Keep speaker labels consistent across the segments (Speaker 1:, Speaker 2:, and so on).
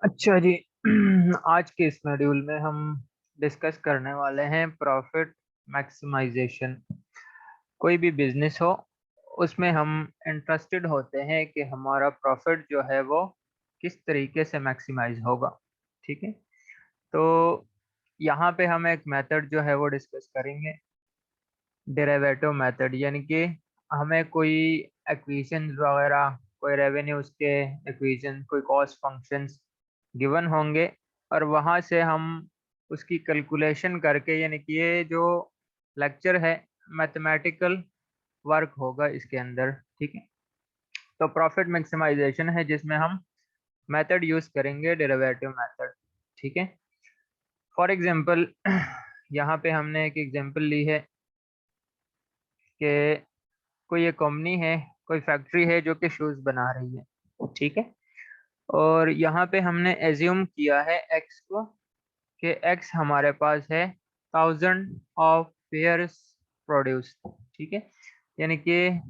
Speaker 1: अच्छा जी। आज के इस मॉड्यूल में हम डिस्कस करने वाले हैं प्रॉफिट मैक्सिमाइजेशन। कोई भी बिजनेस हो, उसमें हम इंटरेस्टेड होते हैं कि हमारा प्रॉफिट जो है वो किस तरीके से मैक्सिमाइज होगा। ठीक है, तो यहाँ पे हम एक मेथड जो है वो डिस्कस करेंगे, डेरिवेटिव मेथड। यानी कि हमें कोई एक्वेशन वगैरह, कोई रेवेन्यूज के एक्वेशन, कोई कॉस्ट फंक्शंस गिवन होंगे, और वहाँ से हम उसकी कैलकुलेशन करके, यानी कि ये जो लेक्चर है मैथमेटिकल वर्क होगा इसके अंदर। ठीक है, तो प्रॉफिट मैक्सिमाइजेशन है जिसमें हम मेथड यूज करेंगे, डेरिवेटिव मेथड। ठीक है, फॉर एग्जांपल यहाँ पे हमने एक एग्जांपल ली है कि कोई एक कंपनी है, कोई फैक्ट्री है जो कि शूज़ बना रही है। ठीक है, और यहाँ पे हमने एज्यूम किया है एक्स को, कि एक्स हमारे पास है 1000 ऑफ पेयर्स प्रोड्यूस। ठीक है, यानी कि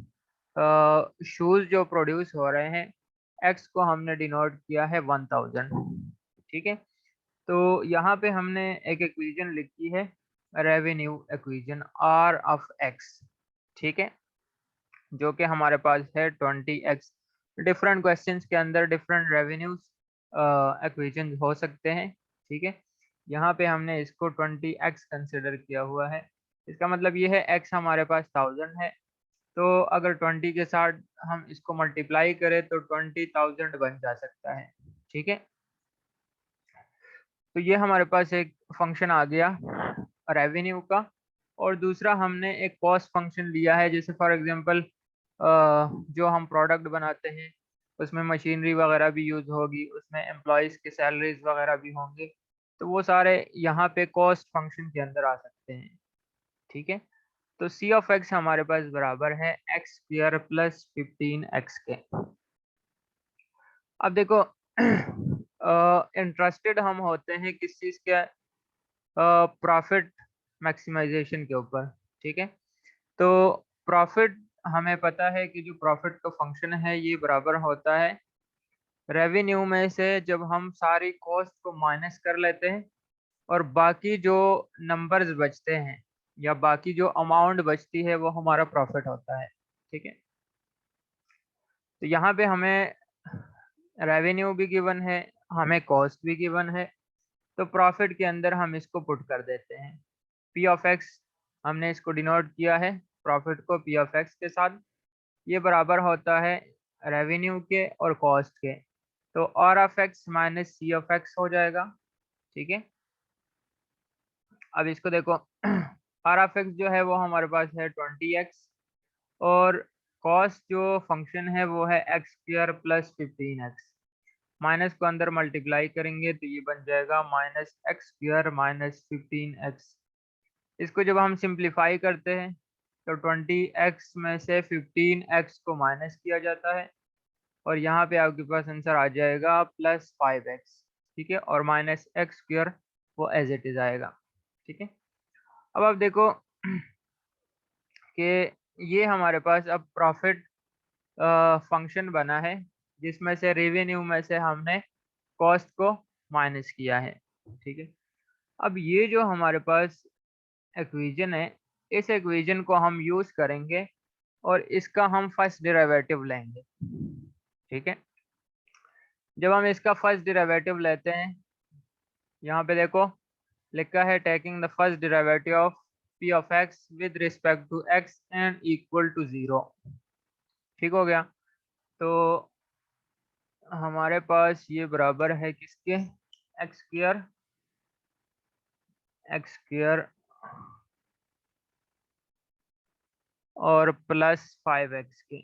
Speaker 1: शूज़ जो प्रोड्यूस हो रहे हैं, एक्स को हमने डिनोट किया है 1000। ठीक है, तो यहाँ पे हमने एक इक्वेशन लिखी है, revenue equation R of X. ठीक है, जो कि हमारे पास है 20x। डिफरेंट क्वेश्चंस के अंदर डिफरेंट रेवेन्यूज इक्वेशन हो सकते हैं। ठीक है, यहाँ पे हमने इसको 20x कंसिडर किया हुआ है। इसका मतलब ये है x हमारे पास 1000 है, तो अगर 20 के साथ हम इसको मल्टीप्लाई करें तो 20,000 बन जा सकता है। ठीक है, तो ये हमारे पास एक फंक्शन आ गया रेवेन्यू का। और दूसरा हमने एक कॉस्ट फंक्शन लिया है, जैसे फॉर एग्जांपल जो हम प्रोडक्ट बनाते हैं उसमें मशीनरी वगैरह भी यूज़ होगी, उसमें एम्प्लॉयज़ की सैलरीज वगैरह भी होंगे, तो वो सारे यहाँ पे कॉस्ट फंक्शन के अंदर आ सकते हैं। ठीक है, तो सी ऑफ एक्स हमारे पास बराबर है एक्स स्क्वायर प्लस 15x के। अब देखो इंटरेस्टेड हम होते हैं किस चीज़ के, प्रॉफिट मैक्सिमाइजेशन के ऊपर। ठीक है, तो प्रॉफिट, हमें पता है कि जो प्रॉफिट का फंक्शन है ये बराबर होता है रेवेन्यू में से जब हम सारी कॉस्ट को माइनस कर लेते हैं, और बाकी जो नंबर्स बचते हैं या बाकी जो अमाउंट बचती है वो हमारा प्रॉफिट होता है। ठीक है, तो यहाँ पे हमें रेवेन्यू भी गिवन है, हमें कॉस्ट भी गिवन है, तो प्रॉफिट के अंदर हम इसको पुट कर देते हैं। पी ऑफ एक्स, हमने इसको डिनोट किया है प्रॉफिट को पी ऑफ एक्स के साथ, ये बराबर होता है रेवेन्यू के और कॉस्ट के, तो R of X minus C of X हो जाएगा। ठीक है, अब इसको देखो आर ऑफ एक्स जो है वो हमारे पास है 20x, और कॉस्ट जो फंक्शन है वो है x square plus 15x। Minus को अंदर मल्टीप्लाई करेंगे तो ये बन जाएगा minus x square minus 15x। इसको जब हम सिंप्लीफाई करते हैं तो 20x में से 15x को माइनस किया जाता है, और यहाँ पे आपके पास आंसर आ जाएगा प्लस 5x। ठीक है, और माइनस एक्स स्क्वायर वो एज इट इज आएगा। ठीक है, अब आप देखो कि ये हमारे पास अब प्रॉफिट फंक्शन बना है, जिसमें से रेवेन्यू में से हमने कॉस्ट को माइनस किया है। ठीक है, अब ये जो हमारे पास इक्वेशन है, इस इक्वेशन को हम यूज करेंगे और इसका हम फर्स्ट डेरिवेटिव लेंगे। ठीक है, जब हम इसका फर्स्ट डेरिवेटिव लेते हैं, यहाँ पे देखो लिखा है taking the first derivative of P of X with respect to X and equal to 0। ठीक हो गया, तो हमारे पास ये बराबर है किसके, एक्स स्क्वायर और प्लस 5x के।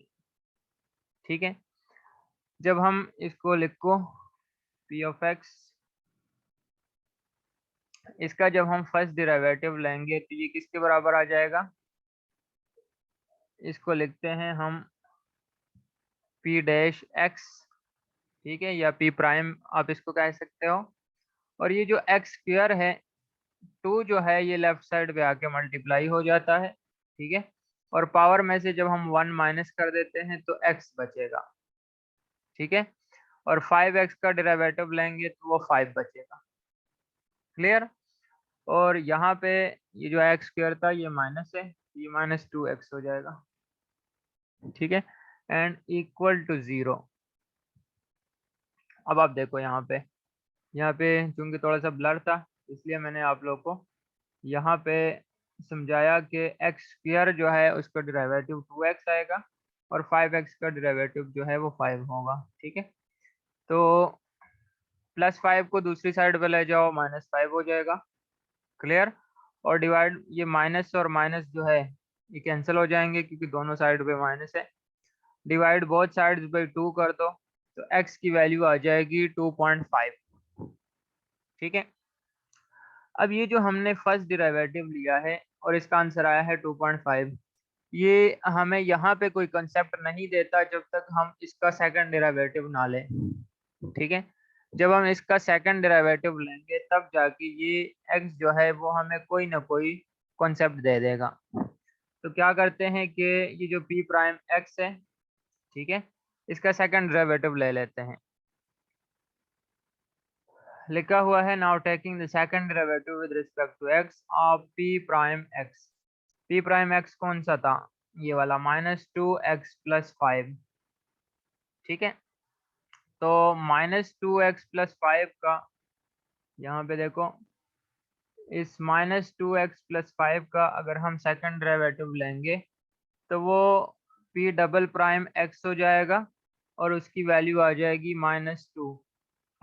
Speaker 1: ठीक है, जब हम इसको लिखो पी ऑफ एक्स, इसका जब हम फर्स्ट डेरिवेटिव लेंगे तो ये किसके बराबर आ जाएगा, इसको लिखते हैं हम पी डैश एक्स। ठीक है, या पी प्राइम आप इसको कह सकते हो। और ये जो एक्स स्क्वायर है, 2 जो है ये लेफ्ट साइड पे आके मल्टीप्लाई हो जाता है। ठीक है, और पावर में से जब हम 1 माइनस कर देते हैं तो एक्स बचेगा। ठीक है, और 5x का डेरिवेटिव लेंगे तो वो 5 बचेगा। क्लियर? और यहाँ पे ये जो एक्स स्क्वायर था ये माइनस है, ये माइनस 2x हो जाएगा। ठीक है, एंड इक्वल टू 0। अब आप देखो यहाँ पे चूंकि थोड़ा सा ब्लर था इसलिए मैंने आप लोग को यहाँ पे समझाया कि एक्स स्क्वायर जो है उसका डेरिवेटिव 2x आएगा और 5x का डेरिवेटिव जो है वो 5 होगा। ठीक है, तो +5 को दूसरी साइड पे ले जाओ, -5 हो जाएगा। क्लियर? और डिवाइड, ये माइनस और माइनस जो है ये कैंसिल हो जाएंगे क्योंकि दोनों साइड पे माइनस है। डिवाइड बोथ साइड्स बाई 2 कर दो तो x की वैल्यू आ जाएगी 2.5। ठीक है, अब ये जो हमने फर्स्ट डेरिवेटिव लिया है और इसका आंसर आया है 2.5, ये हमें यहाँ पे कोई कंसेप्ट नहीं देता जब तक हम इसका सेकंड डेरिवेटिव ना लें। ठीक है, जब हम इसका सेकंड डेरिवेटिव लेंगे तब जाके ये x जो है वो हमें कोई ना कोई कॉन्सेप्ट दे देगा। तो क्या करते हैं कि ये जो p प्राइम x है, ठीक है, इसका सेकंड डेरिवेटिव ले लेते हैं। लिखा हुआ है now taking the second derivative with respect to x of p prime x। p prime x कौन सा था? ये वाला -2x + 5। ठीक है, तो -2x + 5 का, यहाँ पे देखो, इस -2x + 5 का अगर हम सेकंड डेरिवेटिव लेंगे तो वो p डबल प्राइम x हो जाएगा और उसकी वैल्यू आ जाएगी -2।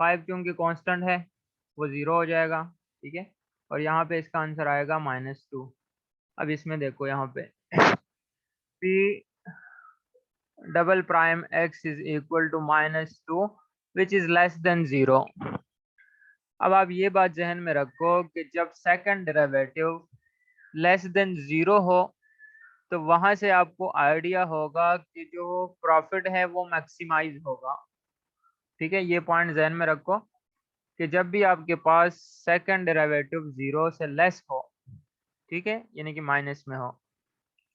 Speaker 1: 5 क्योंकि कांस्टेंट है वो 0 हो जाएगा। ठीक है, और यहाँ पे इसका आंसर आएगा -2। अब इसमें देखो यहाँ पे p double prime x is equal to -2 which is less than 0। अब आप ये बात जहन में रखो कि जब सेकंड डेरिवेटिव लेस देन 0 हो तो वहां से आपको आइडिया होगा कि जो प्रॉफिट है वो मैक्सिमाइज होगा। ठीक है, ये पॉइंट जहन में रखो कि जब भी आपके पास सेकंड डेरिवेटिव 0 से लेस हो, ठीक है, यानी कि माइनस में हो,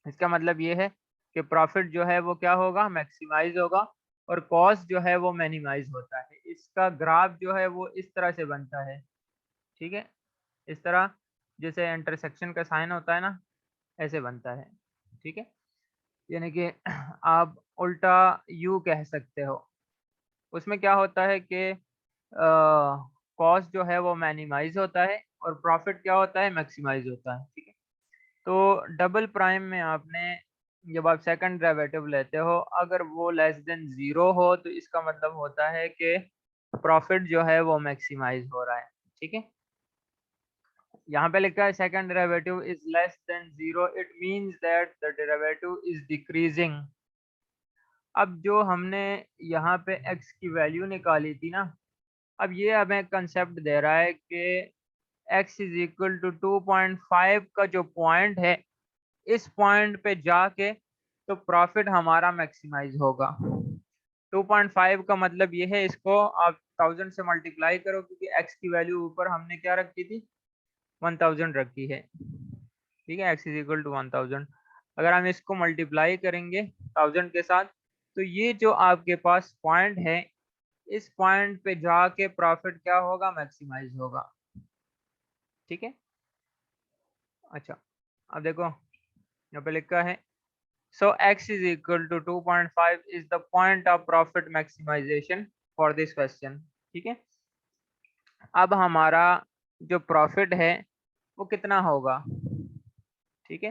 Speaker 1: इसका मतलब ये है कि प्रॉफिट जो है वो क्या होगा, मैक्सिमाइज होगा और कॉस्ट जो है वो मिनिमाइज होता है। इसका ग्राफ जो है वो इस तरह से बनता है। ठीक है, इस तरह जैसे इंटरसेक्शन का साइन होता है ना, ऐसे बनता है। ठीक है, यानी कि आप उल्टा यू कह सकते हो। उसमें क्या होता है कि कॉस्ट जो है वो मिनिमाइज होता है और प्रॉफिट क्या होता है, मैक्सिमाइज होता है। ठीक है, तो डबल प्राइम में आपने जब आप सेकंड डेरिवेटिव लेते हो अगर वो लेस देन 0 हो तो इसका मतलब होता है कि प्रॉफिट जो है वो मैक्सिमाइज हो रहा है। ठीक है, यहाँ पे लिखा है second derivative is less than 0, it means that the derivative is decreasing. अब जो हमने यहाँ पे x की वैल्यू निकाली थी ना, अब ये हमें कंसेप्ट दे रहा है कि x इज इक्वल टू 2.5 का जो पॉइंट है, इस पॉइंट पे जाके तो प्रॉफिट हमारा मैक्सिमाइज होगा। 2.5 का मतलब ये है, इसको आप 1000 से मल्टीप्लाई करो क्योंकि x की वैल्यू ऊपर हमने क्या रखी थी, 1000 रखी है। ठीक है, x इज इक्वल टू 1000। अगर हम इसको मल्टीप्लाई करेंगे 1000 के साथ तो ये जो आपके पास पॉइंट है, इस पॉइंट पे जाके प्रॉफिट क्या होगा, मैक्सिमाइज होगा। ठीक है, अच्छा, अब देखो यहाँ पे लिखा है so x is equal to 2.5 is the point of profit maximisation for this question. ठीक है, अब हमारा जो प्रॉफिट है वो कितना होगा। ठीक है,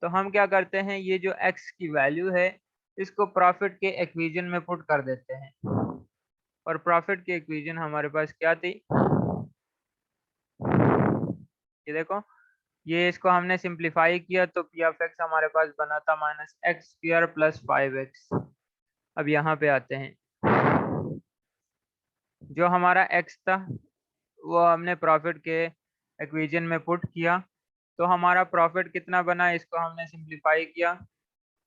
Speaker 1: तो हम क्या करते हैं, ये जो x की वैल्यू है इसको प्रॉफिट के इक्वेशन में पुट कर देते हैं और प्रॉफिट की इक्वेशन हमारे पास क्या थी, ये देखो, ये इसको हमने सिंप्लीफाई किया तो पी ऑफ एक्स हमारे पास बना था -x² + 5x। अब यहाँ पे आते हैं, जो हमारा x था वो हमने प्रॉफिट के इक्वेशन में पुट किया तो हमारा प्रॉफिट कितना बना, इसको हमने सिंप्लीफाई किया,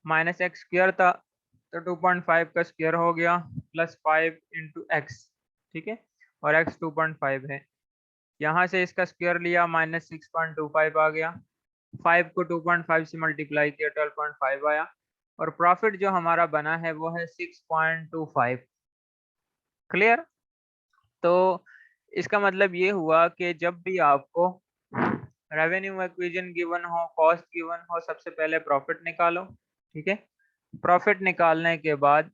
Speaker 1: -x² था तो 2.5 का स्क्वायर हो गया +5 × x। ठीक है, और x 2.5 है, यहाँ से इसका स्क्वायर लिया -6.25 आ गया, 5 को 2.5 से मल्टीप्लाई किया 12.5 आया और प्रॉफिट जो हमारा बना है वो है 6.25। क्लियर? तो इसका मतलब ये हुआ कि जब भी आपको रेवेन्यू इक्वेशन गिवन हो, कॉस्ट गिवन हो, सबसे पहले प्रॉफिट निकालो, ठीक है? प्रॉफिट निकालने के बाद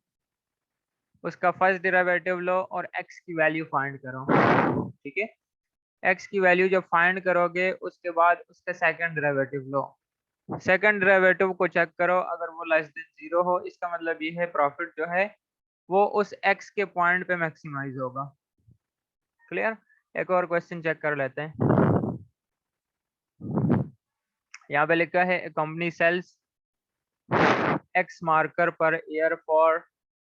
Speaker 1: उसका फर्स्ट डेरिवेटिव लो और एक्स की वैल्यू फाइंड करो, ठीक है? एक्स की वैल्यू जब फाइंड करोगे उसके बाद उसका सेकंड डेरिवेटिव लो, सेकंड डेरिवेटिव को चेक करो, अगर वो लेस देन 0 हो इसका मतलब ये है प्रॉफिट जो है वो उस एक्स के पॉइंट पे मैक्सिमाइज होगा। क्लियर? एक और क्वेश्चन चेक कर लेते हैं। यहाँ पे लिखा है company sells X marker per year four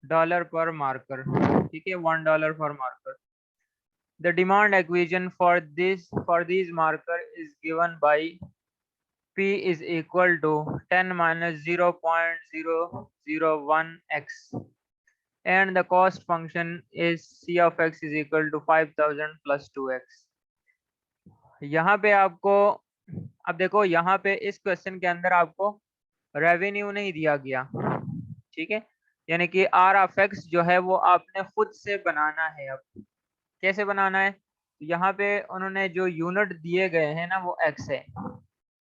Speaker 1: dollar per marker, ठीक है? $1 for marker. The demand equation for these marker is given by P is equal to 10 minus 0.001x and the cost function is C of x is equal to 5000 plus 2x। यहाँ पे आपको, अब देखो यहाँ पे इस क्वेश्चन के अंदर आपको रेवेन्यू नहीं दिया गया, ठीक है? यानी कि आर ऑफ एक्स जो है वो आपने खुद से बनाना है। अब कैसे बनाना है? यहाँ पे उन्होंने जो यूनिट दिए गए हैं ना वो एक्स है,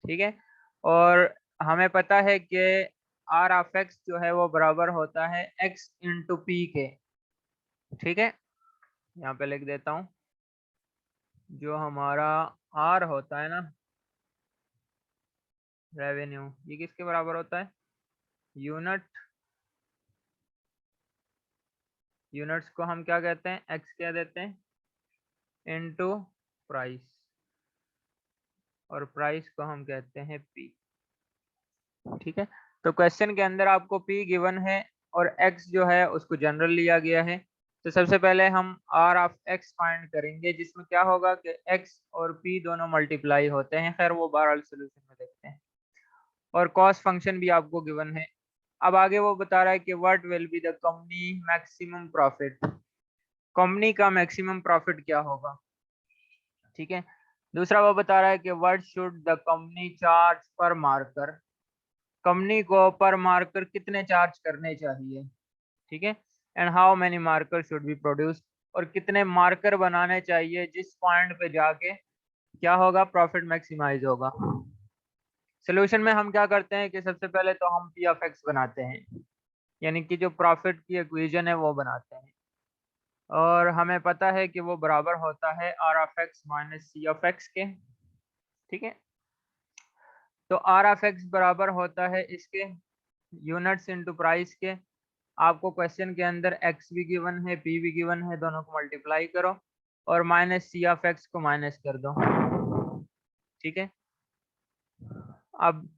Speaker 1: ठीक है? और हमें पता है कि आर ऑफ एक्स जो है वो बराबर होता है एक्स इंटू पी के, ठीक है? यहाँ पे लिख देता हूँ, जो हमारा आर होता है ना रेवेन्यू, ये किसके बराबर होता है? यूनिट्स को हम क्या कहते हैं? एक्स क्या देते हैं? इनटू प्राइस, और प्राइस को हम कहते हैं पी, ठीक है? तो क्वेश्चन के अंदर आपको पी गिवन है और एक्स जो है उसको जनरल लिया गया है। तो सबसे पहले हम आर ऑफ एक्स फाइंड करेंगे, जिसमें क्या होगा कि एक्स और पी दोनों मल्टीप्लाई होते हैं। खैर वो बहरहाल सोल्यूशन में देखते हैं। और कॉस्ट फंक्शन भी आपको गिवन है। अब आगे वो बता रहा है कि what will be the company maximum profit, company का मैक्सिमम प्रॉफिट क्या होगा, ठीक है? दूसरा वो बता रहा है कि what should the company charge पर मार्कर, कंपनी को पर मार्कर कितने चार्ज करने चाहिए, ठीक है? And how many marker should be produce, और कितने मार्कर बनाने चाहिए जिस पॉइंट पे जाके क्या होगा? प्रॉफिट मैक्सिमाइज होगा। सोल्यूशन में हम क्या करते हैं कि सबसे पहले तो हम पी ऑफ एक्स बनाते हैं, यानी कि जो प्रॉफिट की इक्वेशन है वो बनाते हैं, और हमें पता है कि वो बराबर होता है R of X minus C of X के, ठीक है? तो आर ऑफ एक्स बराबर होता है इसके यूनिट्स इनटू प्राइस के। आपको क्वेश्चन के अंदर एक्स भी गिवन है, पी भी गिवन है, दोनों को मल्टीप्लाई करो और माइनस सी ऑफ एक्स को माइनस कर दो, ठीक है? अब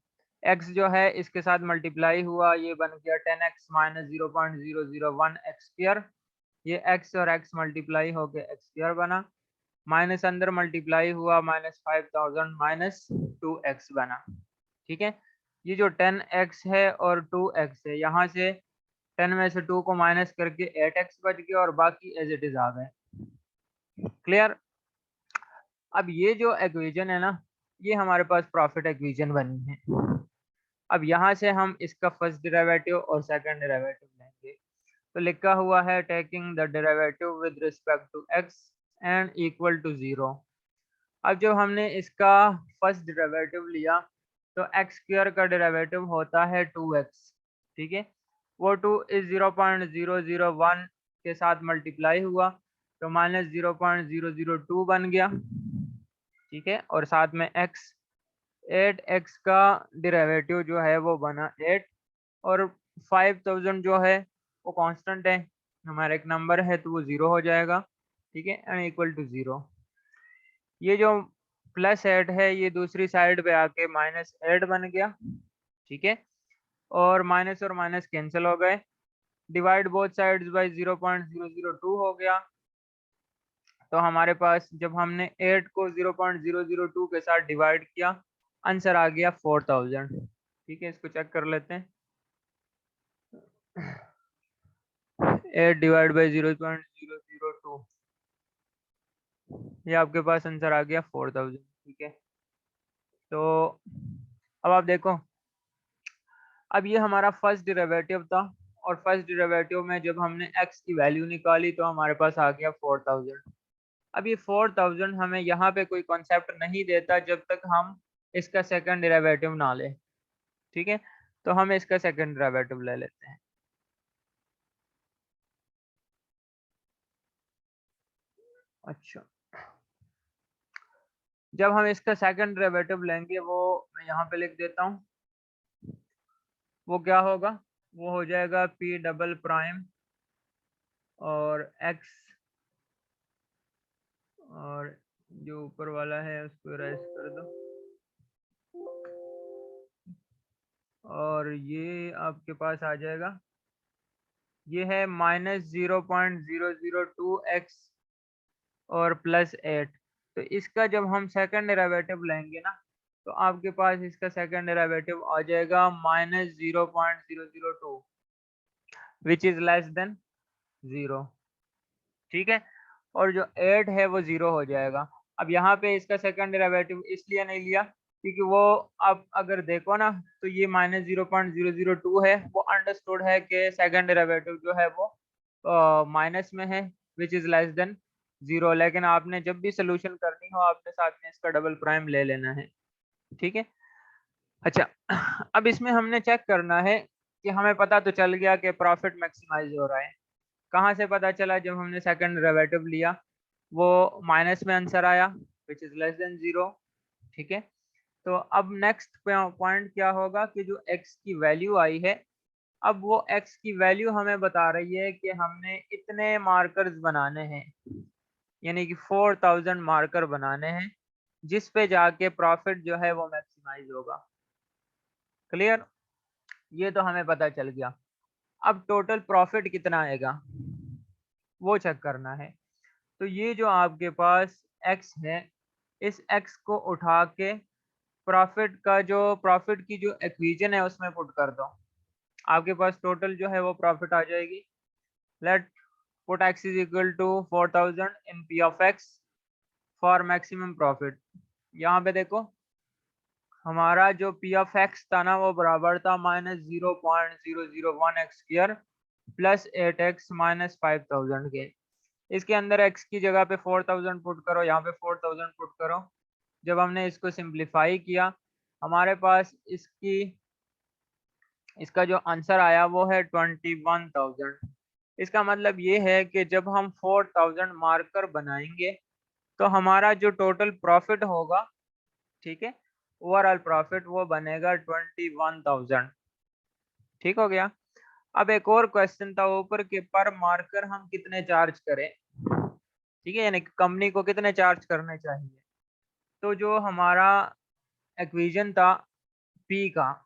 Speaker 1: x जो है इसके साथ मल्टीप्लाई हुआ, ये बन गया 10x माइनस 0.001 एक्स स्क्वायर। ये x और x मल्टीप्लाई होके एक्स स्क्वायर बना, माइनस अंदर मल्टीप्लाई हुआ, माइनस 5000 माइनस 2x बना, ठीक है? ये जो 10x है और 2x है, यहाँ से 10 में से 2 को माइनस करके 8x बच गया और बाकी एज इट इज आ गए। क्लियर? अब ये जो इक्वेशन है ना, ये हमारे पास प्रॉफिट इक्वेशन बनी है। अब यहाँ से हम इसका फर्स्ट डेरिवेटिव और सेकंड डेरिवेटिव लेंगे। तो लिखा हुआ है taking the derivative with respect to X and equal to 0। अब जब हमने इसका फर्स्ट डेरिवेटिव लिया तो एक्स स्क्वायर का डेरिवेटिव होता है 2x, ठीक है? वो 2 इस 0.001 के साथ मल्टीप्लाई हुआ तो माइनस 0.002 बन गया, ठीक है? और साथ में x, 8x का डेरिवेटिव जो है वो बना 8, और 5000 जो है वो कांस्टेंट है, हमारा एक नंबर है तो वो 0 हो जाएगा, ठीक है? And equal to 0। ये जो प्लस 8 है ये दूसरी साइड पे आके माइनस 8 बन गया, ठीक है? और माइनस कैंसिल हो गए, डिवाइड बोथ साइड्स बाय 0.002 हो गया। तो हमारे पास जब हमने 8 को 0.002 के साथ डिवाइड किया, आंसर आ गया 4000, ठीक है? इसको चेक कर लेते हैं। 8 डिवाइड बाई 0.002, ये आपके पास आंसर आ गया 4000, ठीक है? तो अब आप देखो, अब ये हमारा फर्स्ट डेरिवेटिव था और फर्स्ट डेरिवेटिव में जब हमने x की वैल्यू निकाली तो हमारे पास आ गया 4000। अब ये 4000 हमें यहाँ पे कोई कॉन्सेप्ट नहीं देता जब तक हम इसका सेकंड डेरिवेटिव ना लें, ठीक है। तो हम इसका सेकंड डेरिवेटिव ले लेते हैं। अच्छा, जब हम इसका सेकंड डेरिवेटिव लेंगे वो मैं यहाँ पे लिख देता हूँ। वो क्या होगा, वो हो जाएगा p डबल प्राइम और x, और जो ऊपर वाला है उसको इरेज कर दो, और ये आपके पास आ जाएगा, ये है -0.002x और +8। तो इसका जब हम सेकंड डेरिवेटिव लेंगे ना तो आपके पास इसका सेकंड डेरिवेटिव आ जाएगा -0.002 विच इज लेस देन 0, ठीक है। और जो 8 है वो 0 हो जाएगा। अब यहाँ पे इसका सेकंड डेरिवेटिव इसलिए नहीं लिया क्योंकि वो, आप अगर देखो ना तो ये -0.002 है, वो अंडरस्टूड है कि सेकंड डेरिवेटिव जो है वो माइनस में है विच इज लेस देन 0। लेकिन आपने जब भी सोल्यूशन करनी हो आपने साथ में इसका डबल प्राइम ले लेना है, ठीक है। अच्छा, अब इसमें हमने चेक करना है कि हमें पता तो चल गया कि प्रॉफिट मैक्सिमाइज हो रहा है। कहाँ से पता चला, जब हमने सेकंड डेरिवेटिव लिया वो माइनस में आंसर आया विच इज लेस देन 0, ठीक है। तो अब नेक्स्ट पॉइंट क्या होगा कि जो x की वैल्यू आई है, अब वो x की वैल्यू हमें बता रही है कि हमने इतने मार्कर्स बनाने हैं, यानी कि 4000 मार्कर बनाने हैं जिस पे जाके प्रॉफिट जो है वो मैक्सिमाइज होगा। क्लियर, ये तो हमें पता चल गया। अब टोटल प्रॉफिट कितना आएगा वो चेक करना है। तो ये जो आपके पास x है, इस x को उठा के प्रॉफिट की जो इक्वेशन है उसमें पुट कर दो। आपके पास टोटल जो है वो प्रॉफिट आ जाएगी। Let put x is equal to 4000 in p of x for maximum profit. यहाँ पे देखो हमारा जो p ऑफ x था ना वो बराबर था -0.001x² प्लस 8x माइनस 5000 के। इसके अंदर x की जगह पे 4000 पुट करो, यहाँ पे 4000 पुट करो। जब हमने इसको सिंप्लीफाई किया हमारे पास इसका जो आंसर आया वो है 21000। इसका मतलब ये है कि जब हम 4000 मार्कर बनाएंगे तो हमारा जो टोटल प्रॉफिट होगा, ठीक है, ओवरऑल प्रॉफिट वो बनेगा 21000। ठीक हो गया। अब एक और क्वेश्चन था ऊपर कि पर मार्कर हम कितने चार्ज करें, ठीक है, यानी कंपनी को कितने चार्ज करने चाहिए। तो जो हमारा इक्वेशन था P का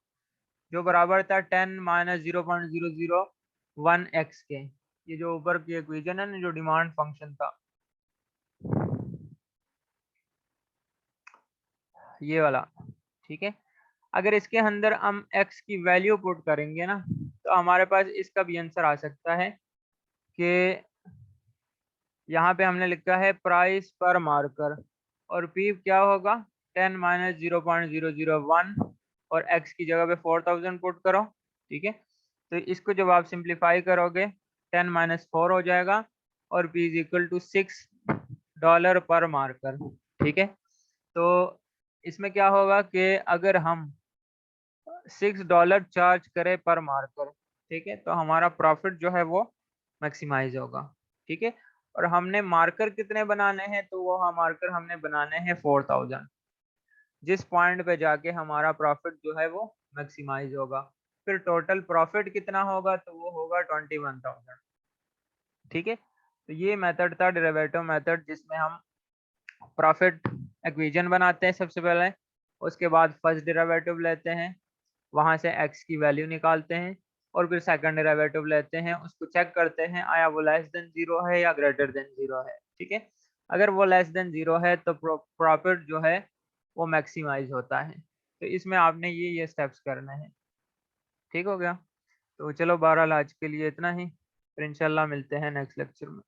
Speaker 1: जो बराबर था 10 माइनस 0.001x के, ये जो ऊपर की इक्वेशन है ना जो डिमांड फंक्शन था ये वाला, ठीक है। अगर इसके अंदर हम x की वैल्यू पुट करेंगे ना तो हमारे पास इसका भी आंसर आ सकता है कि यहाँ पे हमने लिखा है प्राइस पर मार्कर और P क्या होगा 10 माइनस 0.001 और x की जगह पे 4000 पुट करो, ठीक है। तो इसको जब आप सिंप्लीफाई करोगे 10 माइनस 4 हो जाएगा और P इज इक्वल टू $6 पर मार्कर, ठीक है। तो इसमें क्या होगा कि अगर हम $6 चार्ज करें पर मार्कर, ठीक है, तो हमारा प्रॉफिट जो है वो मैक्सिमाइज होगा, ठीक है। और हमने मार्कर कितने बनाने हैं, तो वो मार्कर हमने बनाने हैं 4000, जिस पॉइंट पे जाके हमारा प्रॉफिट जो है वो मैक्सिमाइज होगा। फिर टोटल प्रॉफिट कितना होगा, तो वो होगा 21000, ठीक है। तो ये मेथड था डेरिवेटिव मेथड जिसमें हम प्रॉफिट इक्वेशन बनाते हैं सबसे पहले, उसके बाद फर्स्ट डेरिवेटिव लेते हैं, वहां से x की वैल्यू निकालते हैं और फिर सेकंड डेरिवेटिव लेते हैं, उसको चेक करते हैं आया वो लेस देन 0 है या ग्रेटर देन 0 है, ठीक है। अगर वो लेस देन 0 है तो प्रॉफिट जो है वो मैक्सिमाइज होता है। तो इसमें आपने ये स्टेप्स करने हैं, ठीक हो गया। तो चलो बहरहाल आज के लिए इतना ही, फिर इंशाल्लाह मिलते हैं नेक्स्ट लेक्चर में।